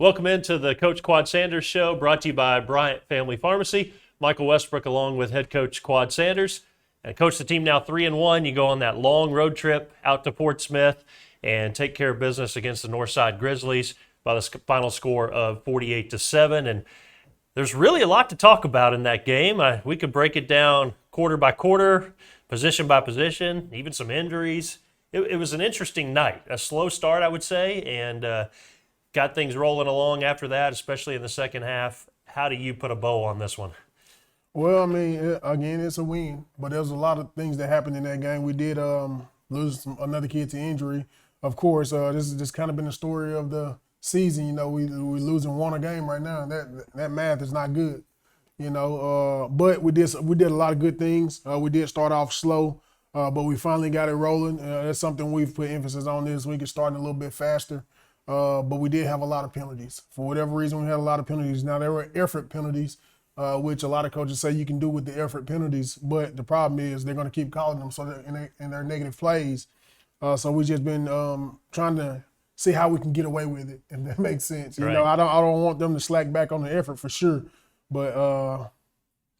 Welcome into the Coach Quad Sanders Show, brought to you by Bryant Family Pharmacy. Michael Westbrook along with head coach Quad Sanders. And coach the team now 3-1. You go on that long road trip out to Fort Smith and take care of business against the Northside Grizzlies by the final score of 48-7. And there's really a lot to talk about in that game. We could break it down quarter by quarter, position by position, even some injuries. It was an interesting night, a slow start, I would say, and got things rolling along after that, especially in the second half. How do you put a bow on this one? Well, I mean, again, it's a win, but there's a lot of things that happened in that game. We did lose another kid to injury. Of course, this has just kind of been the story of the season. You know, we losing one a game right now. That math is not good. You know, but we did a lot of good things. We did start off slow, but we finally got it rolling. That's something we've put emphasis on this week. It's starting a little bit faster. But we did have a lot of penalties. For whatever reason, we had a lot of penalties. Now, there were effort penalties, which a lot of coaches say you can do with the effort penalties, but the problem is they're going to keep calling them so in their negative plays. So we've just been trying to see how we can get away with it, if that makes sense. You know, I don't want them to slack back on the effort for sure, but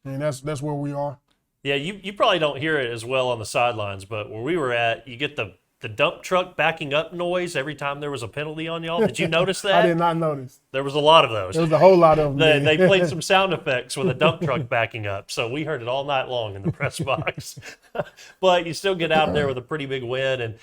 that's where we are. Yeah, you probably don't hear it as well on the sidelines, but where we were at, you get the dump truck backing up noise every time there was a penalty on y'all. Did you notice that? I did not notice. There was a lot of those. There was a whole lot of them. They played some sound effects with a dump truck backing up, so we heard it all night long in the press box. But you still get out there with a pretty big win, and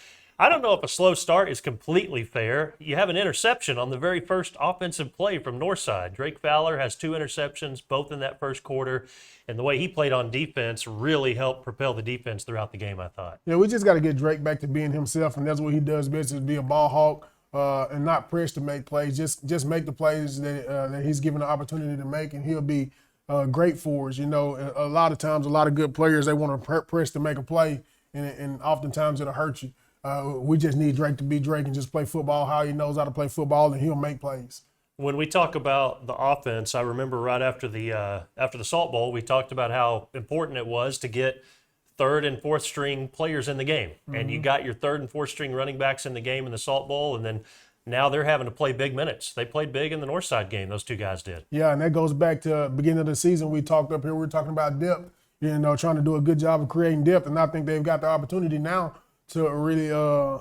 I don't know if a slow start is completely fair. You have an interception on the very first offensive play from Northside. Drake Fowler has 2 interceptions, both in that first quarter, and the way he played on defense really helped propel the defense throughout the game, I thought. Yeah, we just got to get Drake back to being himself, and that's what he does best, is be a ball hawk and not press to make plays. Just make the plays that he's given the opportunity to make, and he'll be great for us. You know, a lot of times, a lot of good players, they want to press to make a play, and oftentimes it'll hurt you. We just need Drake to be Drake and just play football how he knows how to play football, and he'll make plays. When we talk about the offense, I remember right after the Salt Bowl, we talked about how important it was to get third and fourth string players in the game. Mm-hmm. And you got your third and fourth string running backs in the game in the Salt Bowl, and then now they're having to play big minutes. They played big in the Northside game, those two guys did. Yeah, and that goes back to the beginning of the season. We talked up here, we were talking about depth, you know, trying to do a good job of creating depth, and I think they've got the opportunity now to really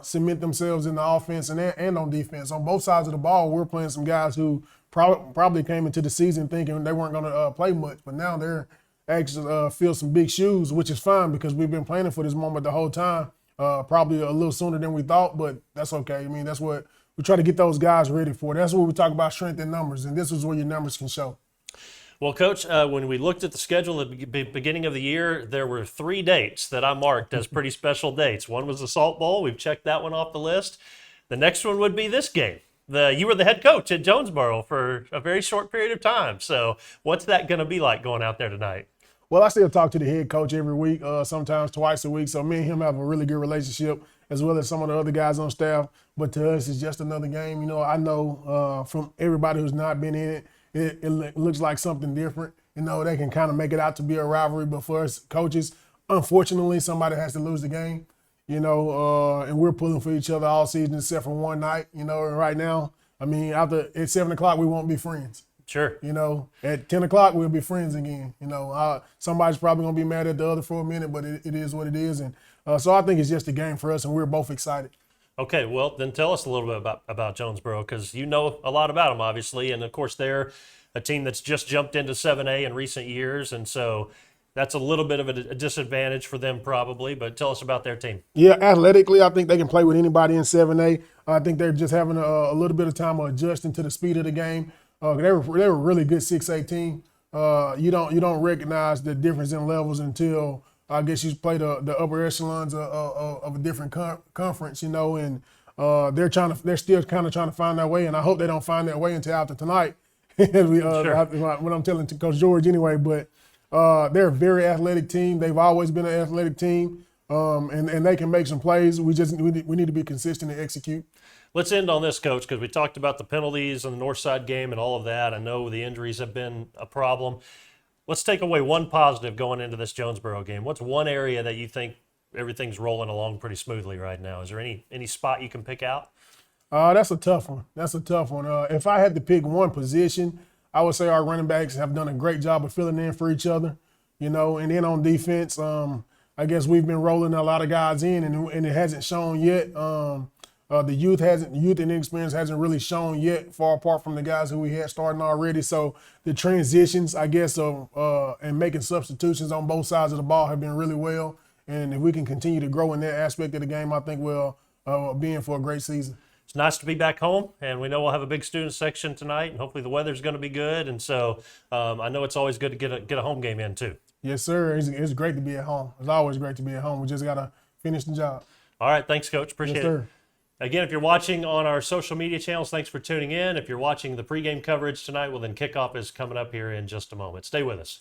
cement themselves in the offense and on defense. On both sides of the ball, we're playing some guys who probably came into the season thinking they weren't going to play much, but now they're actually fill some big shoes, which is fine because we've been planning for this moment the whole time, probably a little sooner than we thought, but that's okay. I mean, that's what we try to get those guys ready for. That's what we talk about, strength in numbers, and this is where your numbers can show. Well, Coach, when we looked at the schedule at the beginning of the year, there were 3 dates that I marked as pretty special dates. One was the Salt Bowl. We've checked that one off the list. The next one would be this game. You were the head coach at Jonesboro for a very short period of time. So what's that going to be like going out there tonight? Well, I still talk to the head coach every week, sometimes twice a week. So me and him have a really good relationship, as well as some of the other guys on staff. But to us, it's just another game. You know, I know from everybody who's not been in it, it looks like something different. You know, they can kind of make it out to be a rivalry, but for us coaches, unfortunately, somebody has to lose the game. You know, and we're pulling for each other all season except for one night. You know, and right now, I mean, at 7 o'clock, we won't be friends. Sure. You know, at 10 o'clock, we'll be friends again. You know, somebody's probably going to be mad at the other for a minute, but it is what it is. And so I think it's just a game for us, and we're both excited. Okay, well, then tell us a little bit about Jonesboro, because you know a lot about them, obviously. And, of course, they're a team that's just jumped into 7A in recent years, and so that's a little bit of a disadvantage for them probably. But tell us about their team. Yeah, athletically, I think they can play with anybody in 7A. I think they're just having a little bit of time adjusting to the speed of the game. They were a really good 6A team. You don't recognize the difference in levels until I guess you play the upper echelons of a different conference, you know, and they're still kind of trying to find their way, and I hope they don't find their way until after tonight. Sure. What I'm telling to Coach George anyway, but they're a very athletic team. They've always been an athletic team, and they can make some plays. We need to be consistent and execute. Let's end on this, Coach, because we talked about the penalties in the Northside game and all of that. I know the injuries have been a problem. Let's take away one positive going into this Jonesboro game. What's one area that you think everything's rolling along pretty smoothly right now? Is there any spot you can pick out? That's a tough one. That's a tough one. If I had to pick one position, I would say our running backs have done a great job of filling in for each other, you know. And then on defense, I guess we've been rolling a lot of guys in, and it hasn't shown yet. The youth and inexperience hasn't really shown yet, far apart from the guys who we had starting already. So the transitions, I guess, and making substitutions on both sides of the ball have been really well. And if we can continue to grow in that aspect of the game, I think we'll be in for a great season. It's nice to be back home, and we know we'll have a big student section tonight, and hopefully the weather's going to be good. And so I know it's always good to get a home game in too. Yes, sir. It's great to be at home. It's always great to be at home. We just got to finish the job. All right, thanks, Coach. Appreciate Yes, it. sir. Again, if you're watching on our social media channels, thanks for tuning in. If you're watching the pregame coverage tonight, well, then kickoff is coming up here in just a moment. Stay with us.